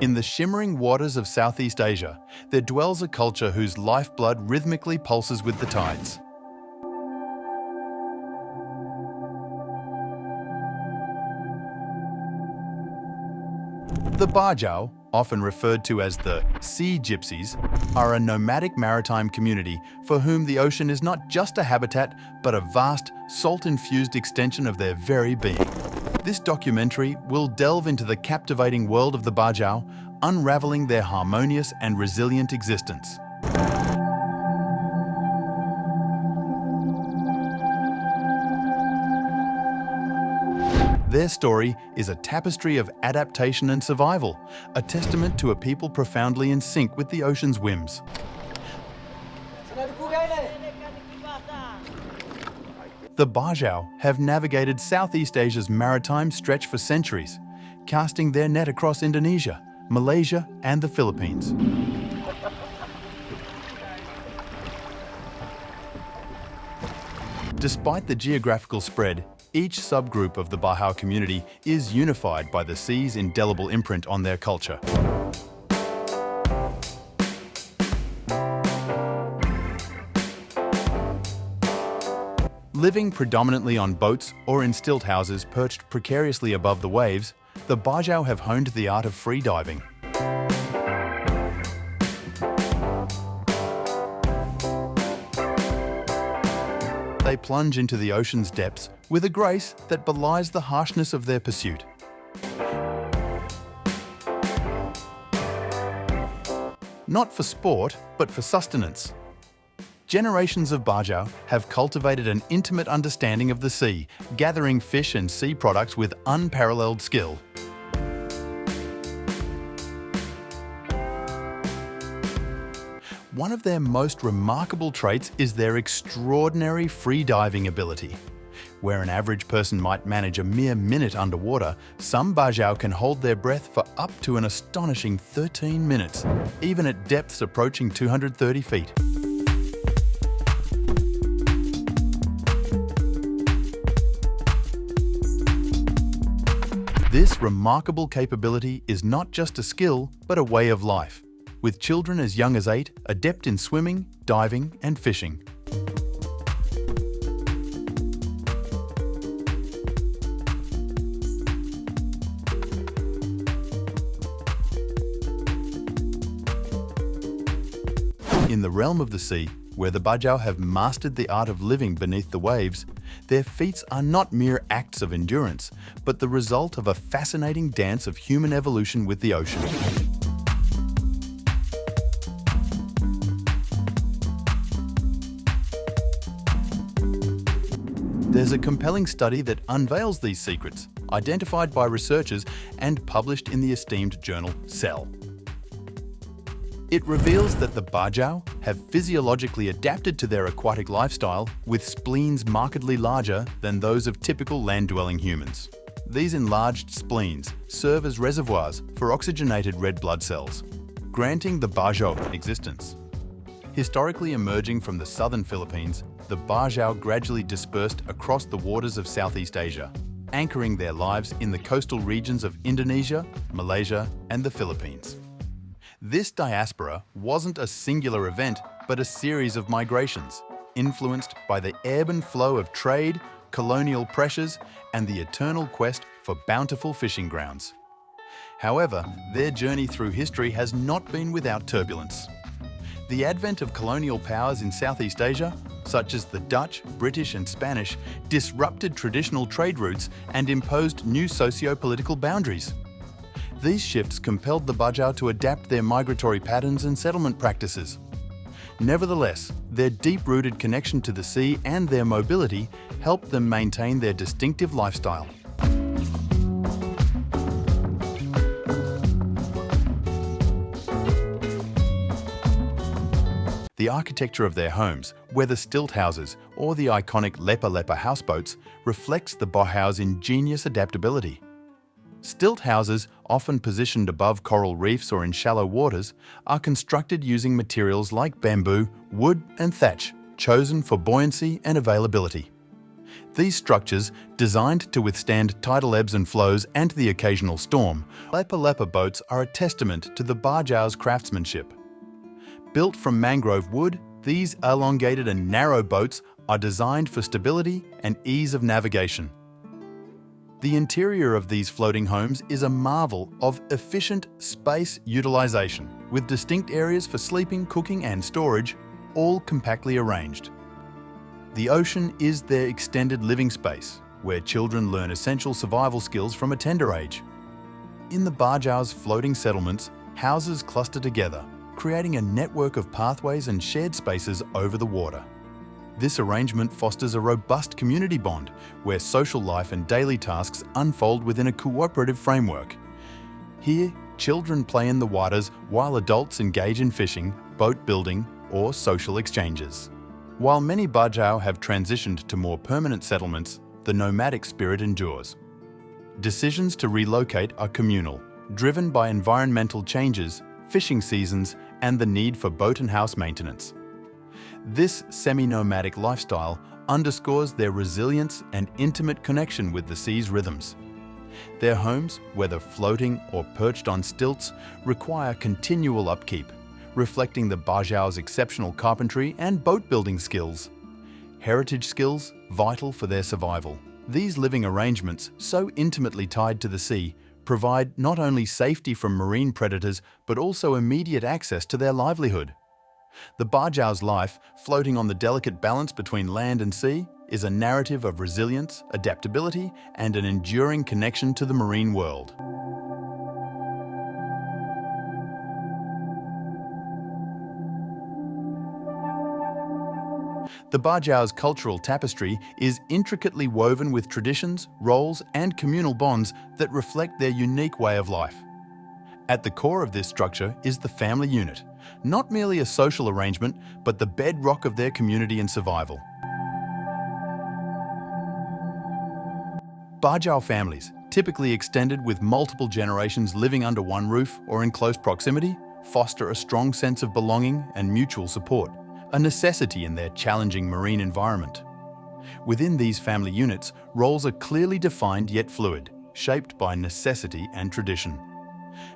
In the shimmering waters of Southeast Asia, there dwells a culture whose lifeblood rhythmically pulses with the tides. The Bajau, often referred to as the sea gypsies, are a nomadic maritime community for whom the ocean is not just a habitat, but a vast, salt-infused extension of their very being. This documentary will delve into the captivating world of the Bajau, unraveling their harmonious and resilient existence. Their story is a tapestry of adaptation and survival, a testament to a people profoundly in sync with the ocean's whims. The Bajau have navigated Southeast Asia's maritime stretch for centuries, casting their net across Indonesia, Malaysia, and the Philippines. Despite the geographical spread, each subgroup of the Bajau community is unified by the sea's indelible imprint on their culture. Living predominantly on boats or in stilt houses perched precariously above the waves, the Bajau have honed the art of free diving. They plunge into the ocean's depths with a grace that belies the harshness of their pursuit. Not for sport, but for sustenance. Generations of Bajau have cultivated an intimate understanding of the sea, gathering fish and sea products with unparalleled skill. One of their most remarkable traits is their extraordinary free-diving ability. Where an average person might manage a mere minute underwater, some Bajau can hold their breath for up to an astonishing 13 minutes, even at depths approaching 230 feet. This remarkable capability is not just a skill, but a way of life, with children as young as 8 adept in swimming, diving, and fishing. In the realm of the sea, where the Bajau have mastered the art of living beneath the waves, their feats are not mere acts of endurance, but the result of a fascinating dance of human evolution with the ocean. There's a compelling study that unveils these secrets, identified by researchers and published in the esteemed journal Cell. It reveals that the Bajau have physiologically adapted to their aquatic lifestyle with spleens markedly larger than those of typical land-dwelling humans. These enlarged spleens serve as reservoirs for oxygenated red blood cells, granting the Bajau existence. Historically emerging from the southern Philippines, the Bajau gradually dispersed across the waters of Southeast Asia, anchoring their lives in the coastal regions of Indonesia, Malaysia, and the Philippines. This diaspora wasn't a singular event, but a series of migrations, influenced by the ebb and flow of trade, colonial pressures, and the eternal quest for bountiful fishing grounds. However, their journey through history has not been without turbulence. The advent of colonial powers in Southeast Asia, such as the Dutch, British, and Spanish, disrupted traditional trade routes and imposed new socio-political boundaries. These shifts compelled the Bajau to adapt their migratory patterns and settlement practices. Nevertheless, their deep-rooted connection to the sea and their mobility helped them maintain their distinctive lifestyle. The architecture of their homes, whether stilt houses or the iconic lepa-lepa houseboats, reflects the Bajau's ingenious adaptability. Stilt houses, often positioned above coral reefs or in shallow waters, are constructed using materials like bamboo, wood, and thatch, chosen for buoyancy and availability. These structures, designed to withstand tidal ebbs and flows and the occasional storm, lepa boats are a testament to the Bajau's craftsmanship. Built from mangrove wood, these elongated and narrow boats are designed for stability and ease of navigation. The interior of these floating homes is a marvel of efficient space utilization, with distinct areas for sleeping, cooking and storage, all compactly arranged. The ocean is their extended living space, where children learn essential survival skills from a tender age. In the Bajau's floating settlements, houses cluster together, creating a network of pathways and shared spaces over the water. This arrangement fosters a robust community bond, where social life and daily tasks unfold within a cooperative framework. Here, children play in the waters while adults engage in fishing, boat building, or social exchanges. While many Bajau have transitioned to more permanent settlements, the nomadic spirit endures. Decisions to relocate are communal, driven by environmental changes, fishing seasons, and the need for boat and house maintenance. This semi-nomadic lifestyle underscores their resilience and intimate connection with the sea's rhythms. Their homes, whether floating or perched on stilts, require continual upkeep, reflecting the Bajau's exceptional carpentry and boat-building skills. Heritage skills vital for their survival. These living arrangements, so intimately tied to the sea, provide not only safety from marine predators, but also immediate access to their livelihood. The Bajau's life, floating on the delicate balance between land and sea, is a narrative of resilience, adaptability, and an enduring connection to the marine world. The Bajau's cultural tapestry is intricately woven with traditions, roles, and communal bonds that reflect their unique way of life. At the core of this structure is the family unit, not merely a social arrangement, but the bedrock of their community and survival. Bajau families, typically extended with multiple generations living under one roof or in close proximity, foster a strong sense of belonging and mutual support, a necessity in their challenging marine environment. Within these family units, roles are clearly defined yet fluid, shaped by necessity and tradition.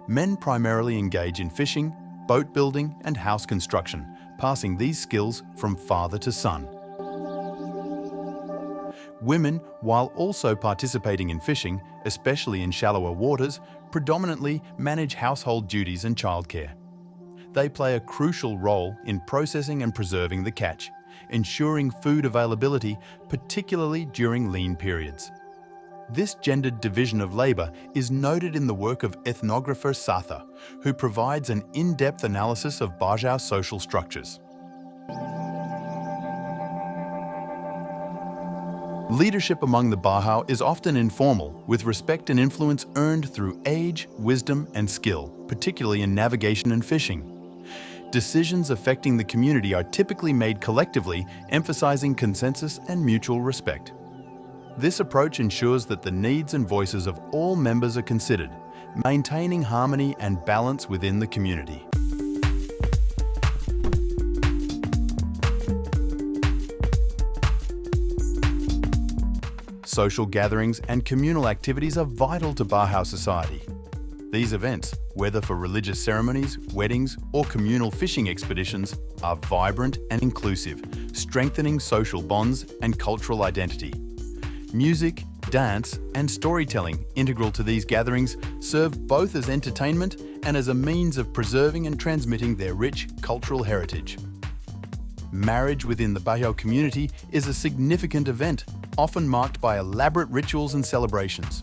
Men primarily engage in fishing, boat building, and house construction, passing these skills from father to son. Women, while also participating in fishing, especially in shallower waters, predominantly manage household duties and childcare. They play a crucial role in processing and preserving the catch, ensuring food availability, particularly during lean periods. This gendered division of labour is noted in the work of ethnographer Satha, who provides an in-depth analysis of Bajau social structures. Leadership among the Bajau is often informal, with respect and influence earned through age, wisdom, and skill, particularly in navigation and fishing. Decisions affecting the community are typically made collectively, emphasizing consensus and mutual respect. This approach ensures that the needs and voices of all members are considered, maintaining harmony and balance within the community. Social gatherings and communal activities are vital to Bajau society. These events, whether for religious ceremonies, weddings, or communal fishing expeditions, are vibrant and inclusive, strengthening social bonds and cultural identity. Music, dance, and storytelling integral to these gatherings serve both as entertainment and as a means of preserving and transmitting their rich cultural heritage. Marriage within the Bajau community is a significant event, often marked by elaborate rituals and celebrations.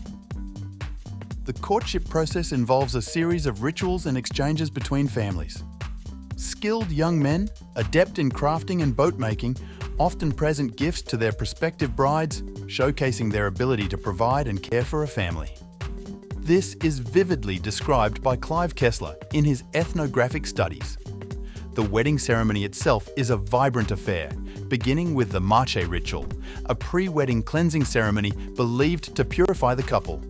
The courtship process involves a series of rituals and exchanges between families. Skilled young men, adept in crafting and boat making, often present gifts to their prospective brides, showcasing their ability to provide and care for a family. This is vividly described by Clive Kessler in his ethnographic studies. The wedding ceremony itself is a vibrant affair, beginning with the mache ritual, a pre-wedding cleansing ceremony believed to purify the couple.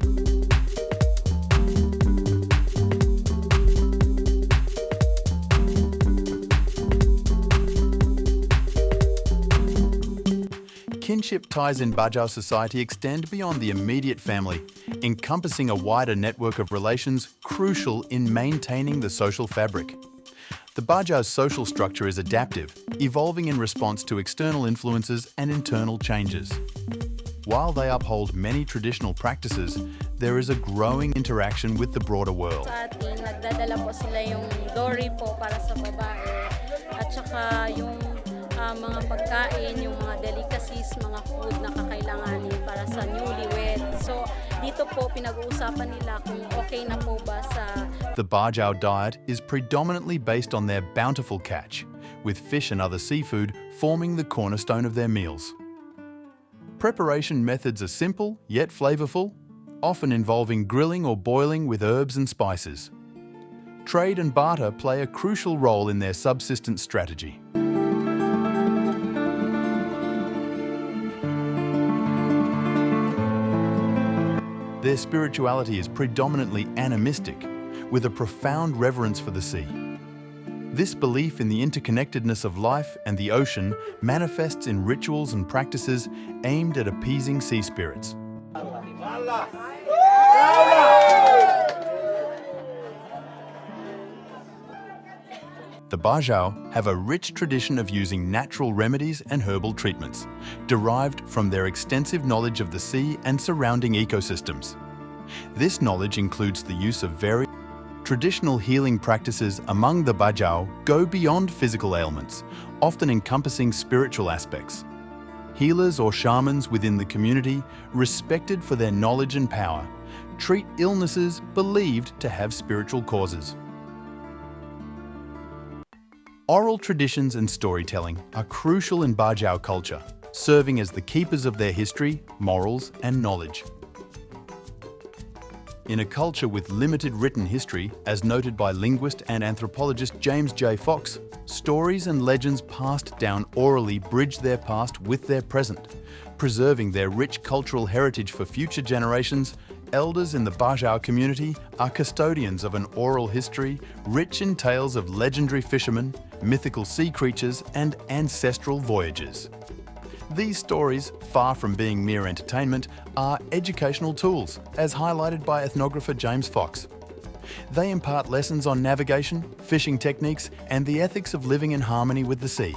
kinship ties in Bajau society extend beyond the immediate family, encompassing a wider network of relations crucial in maintaining the social fabric. The Bajau's social structure is adaptive, evolving in response to external influences and internal changes. While they uphold many traditional practices, there is a growing interaction with the broader world. Sa atin, nagdadala po sila yung dory po para sa babae at saka yung mga pagkain, yung mga delicacies, mga food na kakailanganin para sa newlywed. So dito po pinag-uusapan nila kung okay na po ba sa... The Bajau diet is predominantly based on their bountiful catch, with fish and other seafood forming the cornerstone of their meals. Preparation methods are simple yet flavorful, often involving grilling or boiling with herbs and spices. Trade and barter play a crucial role in their subsistence strategy. Their spirituality is predominantly animistic, with a profound reverence for the sea. This belief in the interconnectedness of life and the ocean manifests in rituals and practices aimed at appeasing sea spirits. The Bajau have a rich tradition of using natural remedies and herbal treatments, derived from their extensive knowledge of the sea and surrounding ecosystems. This knowledge includes the use of various traditional healing practices among the Bajau go beyond physical ailments, often encompassing spiritual aspects. Healers or shamans within the community, respected for their knowledge and power, treat illnesses believed to have spiritual causes. Oral traditions and storytelling are crucial in Bajau culture, serving as the keepers of their history, morals, and knowledge. In a culture with limited written history, as noted by linguist and anthropologist James J. Fox, stories and legends passed down orally bridge their past with their present, preserving their rich cultural heritage for future generations. Elders in the Bajau community are custodians of an oral history rich in tales of legendary fishermen, mythical sea creatures, and ancestral voyages. These stories, far from being mere entertainment, are educational tools, as highlighted by ethnographer James Fox. They impart lessons on navigation, fishing techniques, and the ethics of living in harmony with the sea.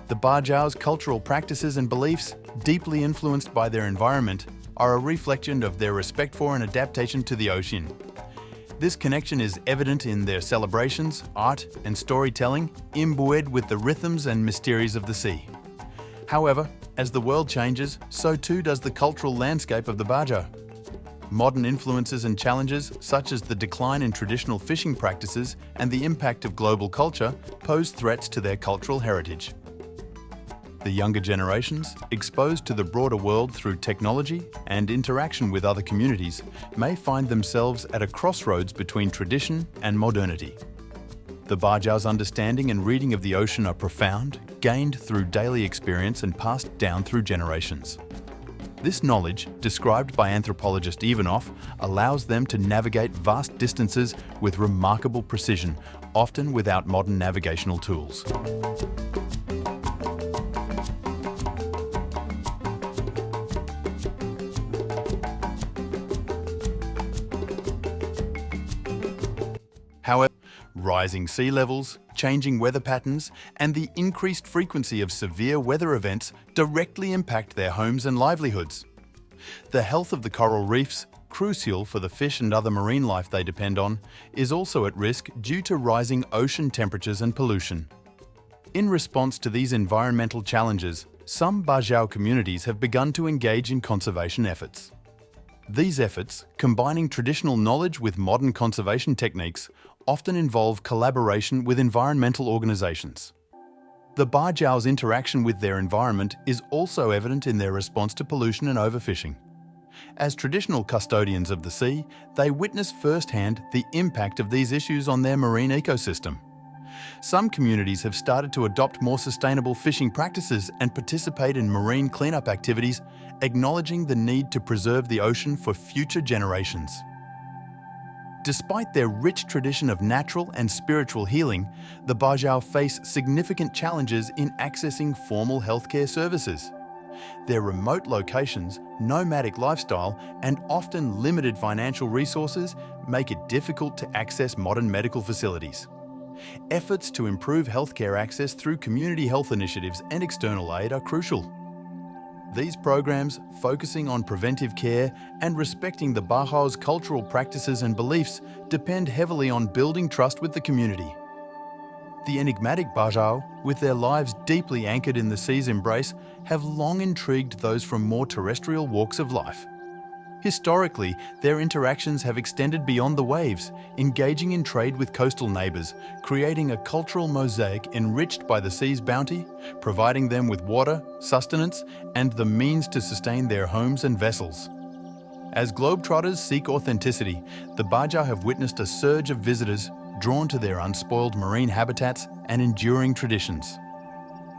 The Bajau's cultural practices and beliefs, deeply influenced by their environment, are a reflection of their respect for and adaptation to the ocean. This connection is evident in their celebrations, art, and storytelling, imbued with the rhythms and mysteries of the sea. However, as the world changes, so too does the cultural landscape of the Bajau. Modern influences and challenges, such as the decline in traditional fishing practices and the impact of global culture, pose threats to their cultural heritage. The younger generations, exposed to the broader world through technology and interaction with other communities, may find themselves at a crossroads between tradition and modernity. The Bajau's understanding and reading of the ocean are profound, gained through daily experience and passed down through generations. This knowledge, described by anthropologist Ivanov, allows them to navigate vast distances with remarkable precision, often without modern navigational tools. However, rising sea levels, changing weather patterns, and the increased frequency of severe weather events directly impact their homes and livelihoods. The health of the coral reefs, crucial for the fish and other marine life they depend on, is also at risk due to rising ocean temperatures and pollution. In response to these environmental challenges, some Bajau communities have begun to engage in conservation efforts. These efforts, combining traditional knowledge with modern conservation techniques, often involve collaboration with environmental organizations. The Bajau's interaction with their environment is also evident in their response to pollution and overfishing. As traditional custodians of the sea, they witness firsthand the impact of these issues on their marine ecosystem. Some communities have started to adopt more sustainable fishing practices and participate in marine cleanup activities, acknowledging the need to preserve the ocean for future generations. Despite their rich tradition of natural and spiritual healing, the Bajau face significant challenges in accessing formal healthcare services. Their remote locations, nomadic lifestyle, and often limited financial resources make it difficult to access modern medical facilities. Efforts to improve healthcare access through community health initiatives and external aid are crucial. These programs, focusing on preventive care and respecting the Bajau's cultural practices and beliefs, depend heavily on building trust with the community. The enigmatic Bajau, with their lives deeply anchored in the sea's embrace, have long intrigued those from more terrestrial walks of life. Historically, their interactions have extended beyond the waves, engaging in trade with coastal neighbours, creating a cultural mosaic enriched by the sea's bounty, providing them with water, sustenance, and the means to sustain their homes and vessels. As globetrotters seek authenticity, the Bajau have witnessed a surge of visitors drawn to their unspoiled marine habitats and enduring traditions.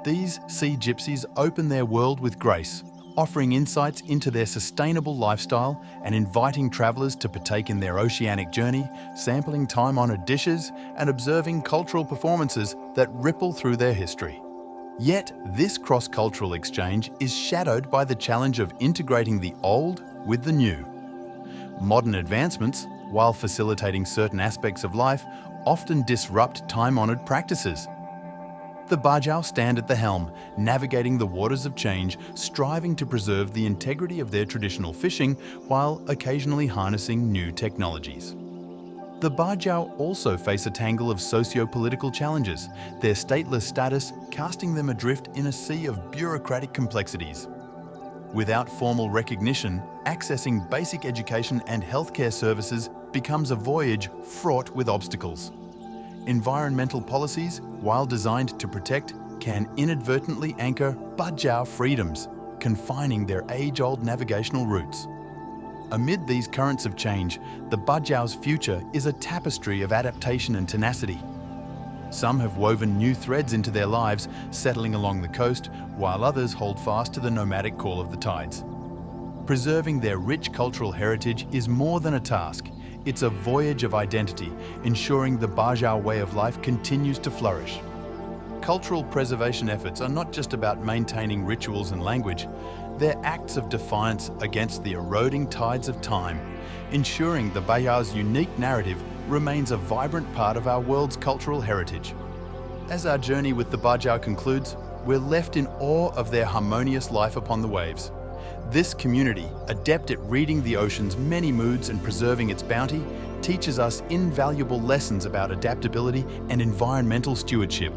These sea gypsies open their world with grace, offering insights into their sustainable lifestyle and inviting travellers to partake in their oceanic journey, sampling time-honoured dishes and observing cultural performances that ripple through their history. Yet, this cross-cultural exchange is shadowed by the challenge of integrating the old with the new. Modern advancements, while facilitating certain aspects of life, often disrupt time-honoured practices. The Bajau stand at the helm, navigating the waters of change, striving to preserve the integrity of their traditional fishing while occasionally harnessing new technologies. The Bajau also face a tangle of socio-political challenges, their stateless status casting them adrift in a sea of bureaucratic complexities. Without formal recognition, accessing basic education and healthcare services becomes a voyage fraught with obstacles. Environmental policies, while designed to protect, can inadvertently anchor Bajau freedoms, confining their age-old navigational routes. Amid these currents of change, the Bajau's future is a tapestry of adaptation and tenacity. Some have woven new threads into their lives, settling along the coast, while others hold fast to the nomadic call of the tides. Preserving their rich cultural heritage is more than a task. It's a voyage of identity, ensuring the Bajau way of life continues to flourish. Cultural preservation efforts are not just about maintaining rituals and language. They're acts of defiance against the eroding tides of time, ensuring the Bajau's unique narrative remains a vibrant part of our world's cultural heritage. As our journey with the Bajau concludes, we're left in awe of their harmonious life upon the waves. This community, adept at reading the ocean's many moods and preserving its bounty, teaches us invaluable lessons about adaptability and environmental stewardship.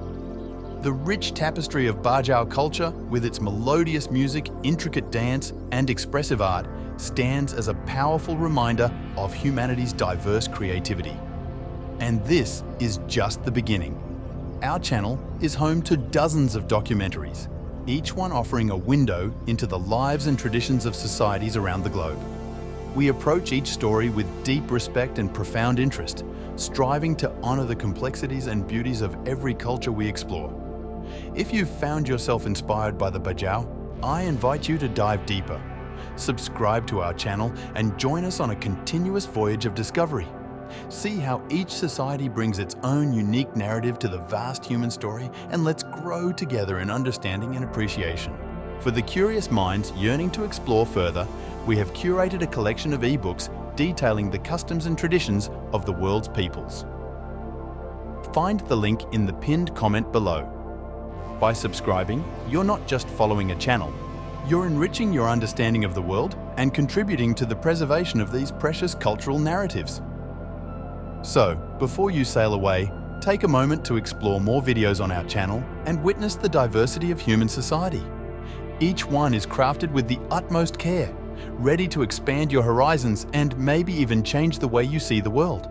The rich tapestry of Bajau culture, with its melodious music, intricate dance, and expressive art, stands as a powerful reminder of humanity's diverse creativity. And this is just the beginning. Our channel is home to dozens of documentaries, each one offering a window into the lives and traditions of societies around the globe. We approach each story with deep respect and profound interest, striving to honor the complexities and beauties of every culture we explore. If you've found yourself inspired by the Bajau, I invite you to dive deeper. Subscribe to our channel and join us on a continuous voyage of discovery. See how each society brings its own unique narrative to the vast human story, and let's grow together in understanding and appreciation. For the curious minds yearning to explore further, we have curated a collection of ebooks detailing the customs and traditions of the world's peoples. Find the link in the pinned comment below. By subscribing, you're not just following a channel, you're enriching your understanding of the world and contributing to the preservation of these precious cultural narratives. So, before you sail away, take a moment to explore more videos on our channel and witness the diversity of human society. Each one is crafted with the utmost care, ready to expand your horizons and maybe even change the way you see the world.